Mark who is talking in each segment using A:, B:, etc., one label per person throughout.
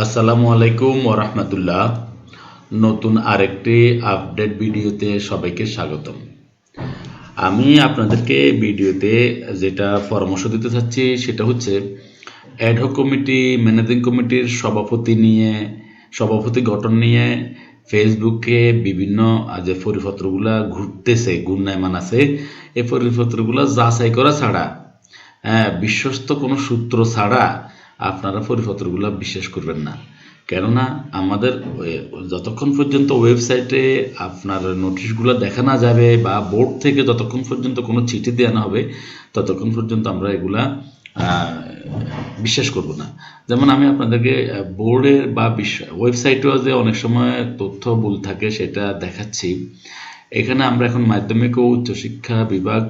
A: আসসালামু আলাইকুম ওরহমতুল্লাহ। নতুন আরেকটি আপডেট ভিডিওতে সবাইকে স্বাগতম। আমি আপনাদেরকে ভিডিওতে যেটা পরামর্শ দিতে চাচ্ছি সেটা হচ্ছে অ্যাডহক কমিটি, ম্যানেজিং কমিটির সভাপতি গঠন নিয়ে ফেসবুকে বিভিন্ন যে পরিপত্রগুলা ঘুরতেছে, ঘূর্ণায়মান আছে, এই পরিপত্রগুলা যাচাই করা ছাড়া, বিশ্বস্ত কোনো সূত্র ছাড়া আপনারা পরিপত্রগুলো বিশ্বাস করবেন না। কেননা আমাদের যতক্ষণ পর্যন্ত ওয়েবসাইটে আপনার নোটিশগুলো দেখা না যাবে বা বোর্ড থেকে যতক্ষণ পর্যন্ত কোনো চিঠি দেওয়া না হবে ততক্ষণ পর্যন্ত আমরা এগুলা বিশ্বাস করব না। যেমন আমি আপনাদেরকে বোর্ডের বা ওয়েবসাইটেও যে অনেক সময় তথ্য ভুল থাকে সেটা দেখাচ্ছি। এখানে আমরা এখন মাধ্যমিক ও উচ্চশিক্ষা বিভাগ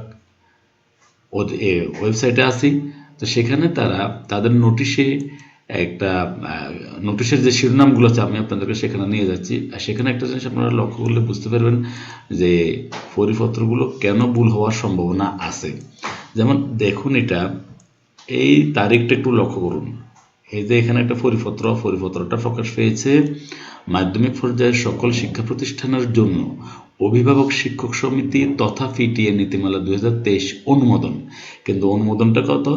A: ওয়েবসাইটে আছি। তো সেখানে তারা তাদের নোটিশের যে শিরোনামগুলো আছে আমি আপনাদেরকে সেখানে নিয়ে যাচ্ছি। আর সেখানে একটা জিনিস আপনারা লক্ষ্য করলে বুঝতে পারবেন যে পরিপত্রগুলো কেন ভুল হওয়ার সম্ভাবনা আছে। যেমন দেখুন, এই তারিখটা একটু লক্ষ্য করুন। এই যে এখানে একটা পরিপত্রটা প্রকাশ পেয়েছে মাধ্যমিক পর্যায়ের সকল শিক্ষা প্রতিষ্ঠানের জন্য অভিভাবক শিক্ষক সমিতি তথা পিটিএ নীতিমালা 2023 অনুমোদন। কিন্তু অনুমোদনটা কত?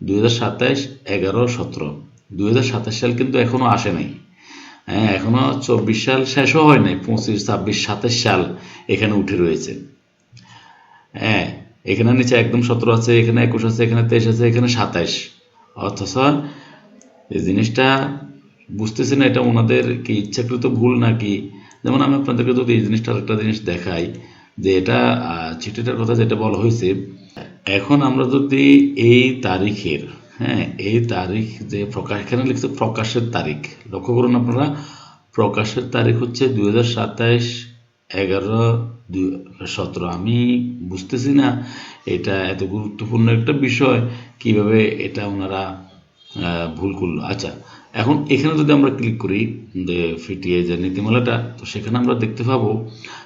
A: 2027, 11, 17। 2027 সাল কিন্তু এখনো আসে নাই। এখনো 24 সাল শেষও হয় নাই। 25, 26, 27 সাল এখানে উঠে রয়েছে। এখানে নিচে একদম 17 আছে, এখানে 21 আছে, এখানে 23 আছে, এখানে 27। অথচ এই জিনিসটা বুঝতেছি না এটা ওনাদের কি ইচ্ছাকৃত ভুল নাকি। যেমন আমি আপনাদেরকে যদি এই জিনিসটা আরেকটা জিনিস দেখাই যে এটা চিঠিটার কথা যেটা বলা হয়েছে, এখন আমরা যদি এই তারিখের এই তারিখ যে এখানে লিখছে প্রকাশের তারিখ, লক্ষ্য করুন আপনারা, প্রকাশের তারিখ হচ্ছে 2027, 11, 17। আমি বুঝতেছি না এটা এত গুরুত্বপূর্ণ একটা বিষয় কিভাবে এটা ওনারা ভুল করলো। আচ্ছা, এখন এখানে যদি আমরা ক্লিক করি যে পিটিএ যে নীতিমালাটা, তো সেখানে আমরা দেখতে পাবো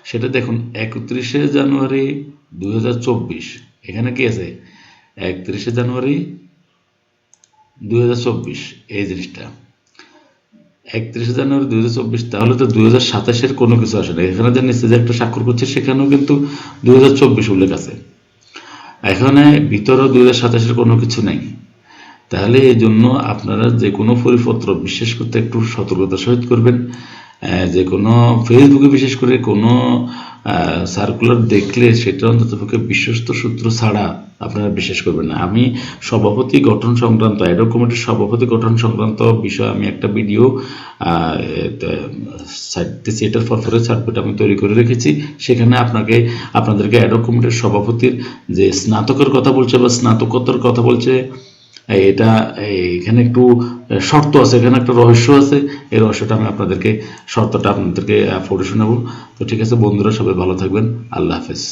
A: সেটা দেখুন 31শে জানুয়ারি 2024। এখানে কি আছে? 31শে জানুয়ারি 2024 এই জিনিসটা 31শে জানুয়ারি 2024। তাহলে তো 2027-এর কোনো কিছু আসে না। এখানে যে নিচে যে একটা স্বাক্ষর করছে সেখানেও কিন্তু 2024 উল্লেখ আছে। এখানে ভিতরেও 2027-এর কোনো কিছু নেই। তাহলে এই জন্য আপনারা যে কোনো পরিপত্র বিশ্বাস করতে একটু সতর্কতার সহিত করবেন। যে কোনো ফেসবুকে বিশেষ করে কোনো সার্কুলার দেখলে সেটা অন্ততপক্ষে বিশ্বস্ত সূত্র ছাড়া আপনারা বিশ্বাস করবেন না। আমি সভাপতি গঠন সংক্রান্ত, অ্যাডহক কমিটির সভাপতি গঠন সংক্রান্ত বিষয়ে আমি একটা ভিডিও এটার ফরফরে সার্টিফিকেট আমি তৈরি করে রেখেছি। সেখানে আপনাদেরকে অ্যাডহক কমিটির সভাপতির যে স্নাতকের কথা বলছে বা স্নাতকোত্তর কথা বলছে, এটা এখানে একটু শর্ত আছে, এখানে একটা রহস্য আছে। এই রহস্যটা আমি শর্তটা আপনাদেরকে পড়ে শোনাবো। তো ঠিক আছে বন্ধুরা, সবাই ভালো থাকবেন। আল্লাহ হাফেজ।